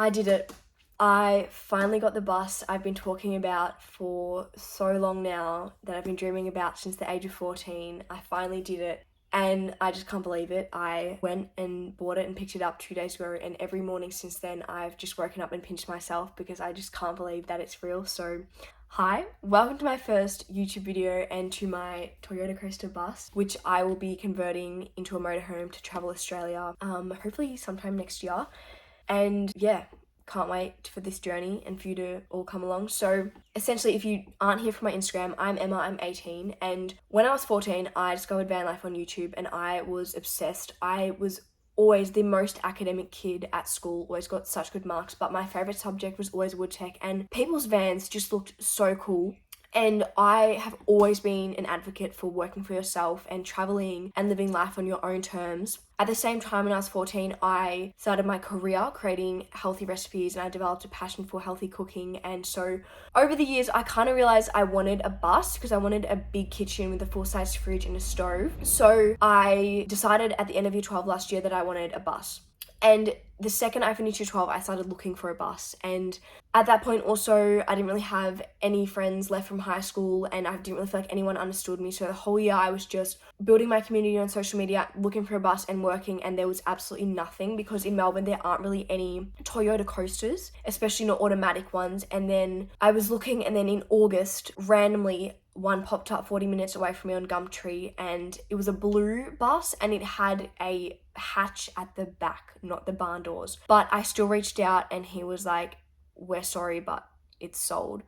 I did it. I finally got the bus I've been talking about for so long now, that I've been dreaming about since the age of 14. I finally did it and I just can't believe it. I went and bought it and picked it up 2 days ago, and every morning since then I've just woken up and pinched myself because I just can't believe that it's real. So hi, welcome to my first YouTube video and to my Toyota Coaster bus, which I will be converting into a motorhome to travel Australia, hopefully sometime next year. And yeah, can't wait for this journey and for you to all come along. So essentially, if you aren't here from my Instagram, I'm Emma, I'm 18, and when I was 14 I discovered van life on YouTube and I was obsessed. I was always the most academic kid at school, always got such good marks, but my favorite subject was always wood tech, and people's vans just looked so cool. And I have always been an advocate for working for yourself and traveling and living life on your own terms. At the same time, when I was 14, I started my career creating healthy recipes and I developed a passion for healthy cooking. And so over the years, I kind of realized I wanted a bus because I wanted a big kitchen with a full-size fridge and a stove. So I decided at the end of year 12 last year that I wanted a bus. And the second I finished year 12, I started looking for a bus. And at that point also, I didn't really have any friends left from high school and I didn't really feel like anyone understood me. So the whole year I was just building my community on social media, looking for a bus and working, and there was absolutely nothing because in Melbourne there aren't really any Toyota Coasters, especially not automatic ones. And then I was looking, and then in August, randomly, one popped up 40 minutes away from me on Gumtree, and it was a blue bus and it had a hatch at the back, not the barn doors. But I still reached out and he was like, "We're sorry, but it's sold."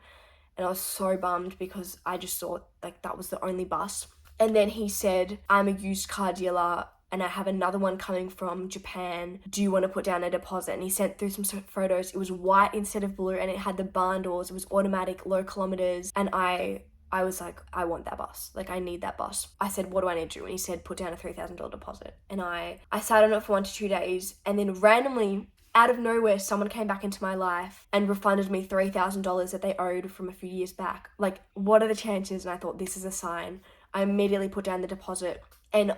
And I was so bummed because I just thought like that was the only bus. And then he said, "I'm a used car dealer and I have another one coming from Japan. Do you want to put down a deposit?" And he sent through some photos. It was white instead of blue and it had the barn doors. It was automatic, low kilometers. And I was like, I want that bus. Like, I need that bus. I said, "What do I need to do?" And he said, "Put down a $3,000 deposit." And I sat on it for 1 to 2 days. And then randomly, out of nowhere, someone came back into my life and refunded me $3,000 that they owed from a few years back. Like, what are the chances? And I thought, this is a sign. I immediately put down the deposit. And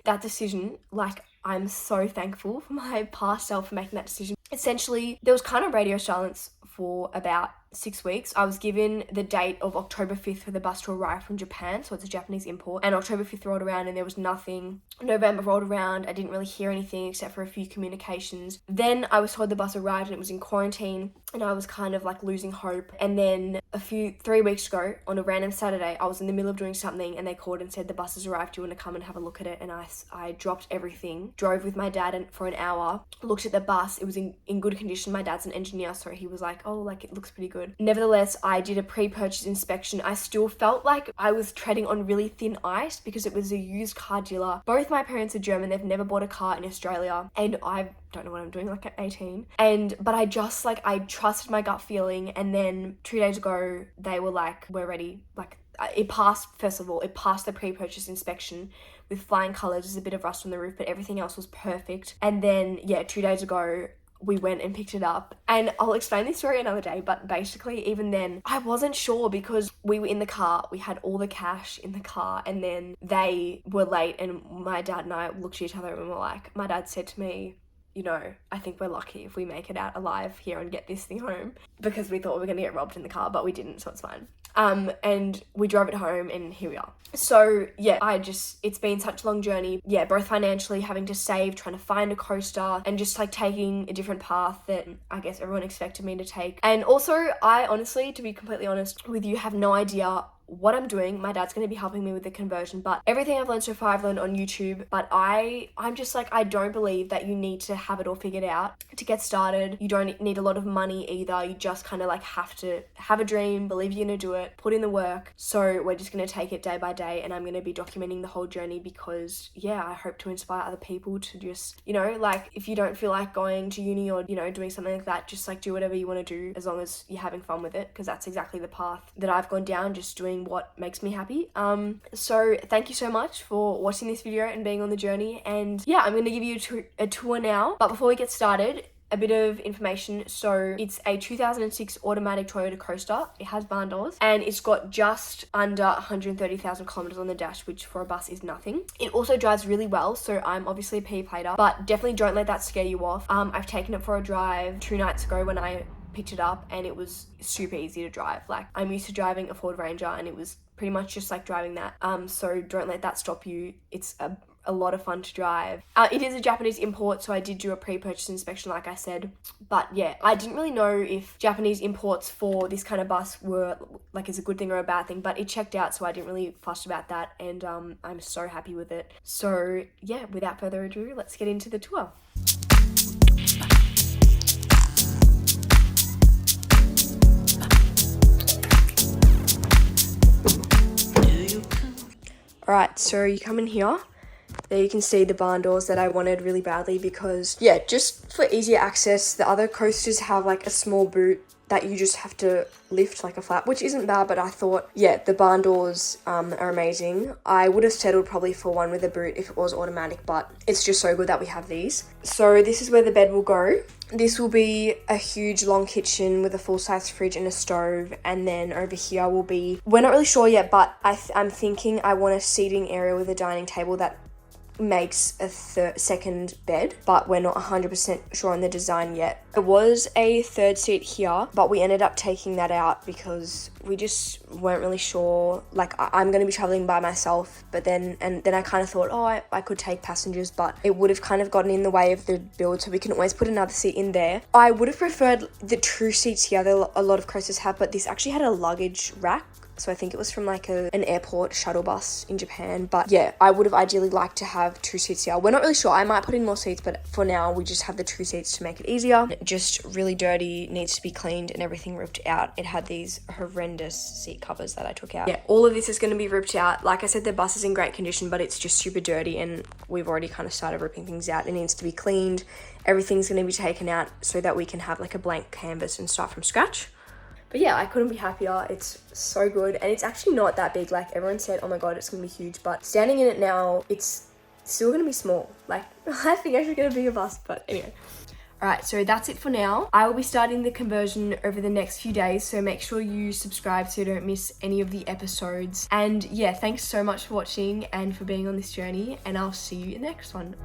that decision, like, I'm so thankful for my past self for making that decision. Essentially, there was kind of radio silence for about 6 weeks. I was given the date of October 5th for the bus to arrive from Japan, so it's a Japanese import, and October 5th rolled around and there was nothing. November rolled around, I didn't really hear anything except for a few communications. Then I was told the bus arrived and it was in quarantine, and I was kind of like losing hope. And then 3 weeks ago, on a random Saturday, I was in the middle of doing something and they called and said, "The bus has arrived, do you want to come and have a look at it?" And I dropped everything, drove with my dad for an hour, looked at the bus. It was in good condition. My dad's an engineer, so he was like, "Oh, like it looks pretty good." Nevertheless, I did a pre-purchase inspection. I still felt like I was treading on really thin ice because it was a used car dealer. Both my parents are German. They've never bought a car in Australia, and I don't know what I'm doing like at 18. But I just I trusted my gut feeling, and then 2 days ago they were like, "We're ready." Like, it passed. First of all, it passed the pre-purchase inspection with flying colors. There's a bit of rust on the roof, but everything else was perfect. And then 2 days ago we went and picked it up, and I'll explain this story another day, but basically even then I wasn't sure because we were in the car, we had all the cash in the car, and then they were late and my dad and I looked at each other and were like, my dad said to me, "I think we're lucky if we make it out alive here and get this thing home," because we thought we were going to get robbed in the car, but we didn't, so it's fine. And we drove it home and here we are. So it's been such a long journey. Both financially, having to save, trying to find a coaster, and just taking a different path that I guess everyone expected me to take. And also, I honestly, to be completely honest with you, have no idea what I'm doing. My dad's going to be helping me with the conversion, but everything I've learned so far I've learned on YouTube. But I'm just I don't believe that you need to have it all figured out to get started. You don't need a lot of money either. You just kind of have to have a dream, believe you're going to do it, put in the work. So we're just going to take it day by day, and I'm going to be documenting the whole journey because I hope to inspire other people to just, if you don't feel like going to uni or, doing something like that, just do whatever you want to do as long as you're having fun with it, because that's exactly the path that I've gone down, just doing what makes me happy. So thank you so much for watching this video and being on the journey. And I'm going to give you a tour now. But before we get started, a bit of information. So it's a 2006 automatic Toyota Coaster. It has barn doors and it's got just under 130,000 kilometers on the dash, which for a bus is nothing. It also drives really well. So I'm obviously a P-plater, but definitely don't let that scare you off. I've taken it for a drive 2 nights ago when I picked it up, and it was super easy to drive. Like, I'm used to driving a Ford Ranger and it was pretty much just like driving that. So don't let that stop you. It's a lot of fun to drive. It is a Japanese import, so I did do a pre-purchase inspection like I said. But yeah, I didn't really know if Japanese imports for this kind of bus were like is a good thing or a bad thing, but it checked out, so I didn't really fuss about that, and I'm so happy with it. So yeah, without further ado, let's get into the tour. Alright, so you come in here. There you can see the barn doors that I wanted really badly because, yeah, just for easier access. The other coasters have like a small boot that you just have to lift like a flap, which isn't bad, but I thought, yeah, the barn doors are amazing. I would have settled probably for one with a boot if it was automatic, but it's just so good that we have these. So this is where the bed will go. This will be a huge long kitchen with a full-size fridge and a stove, and then over here will be, we're not really sure yet, but I'm thinking I want a seating area with a dining table that makes a second bed, but we're not 100% sure on the design yet. There was a third seat here, but we ended up taking that out because we just weren't really sure. Like, I'm going to be traveling by myself, but then I kind of thought, oh, I could take passengers, but it would have kind of gotten in the way of the build, so we can always put another seat in there. I would have preferred the 2 seats here that a lot of coasters have, but this actually had a luggage rack. So I think it was from like an airport shuttle bus in Japan. But yeah, I would have ideally liked to have 2 seats here. We're not really sure. I might put in more seats, but for now we just have the 2 seats to make it easier. Just really dirty, needs to be cleaned and everything ripped out. It had these horrendous seat covers that I took out. Yeah, all of this is going to be ripped out. Like I said, the bus is in great condition, but it's just super dirty and we've already kind of started ripping things out. It needs to be cleaned. Everything's going to be taken out so that we can have like a blank canvas and start from scratch. But yeah, I couldn't be happier. It's so good. And it's actually not that big. Like, everyone said, oh my God, it's going to be huge. But standing in it now, it's still going to be small. Like, I think I should get a bigger bus. But anyway. Alright, so that's it for now. I will be starting the conversion over the next few days. So make sure you subscribe so you don't miss any of the episodes. And yeah, thanks so much for watching and for being on this journey. And I'll see you in the next one.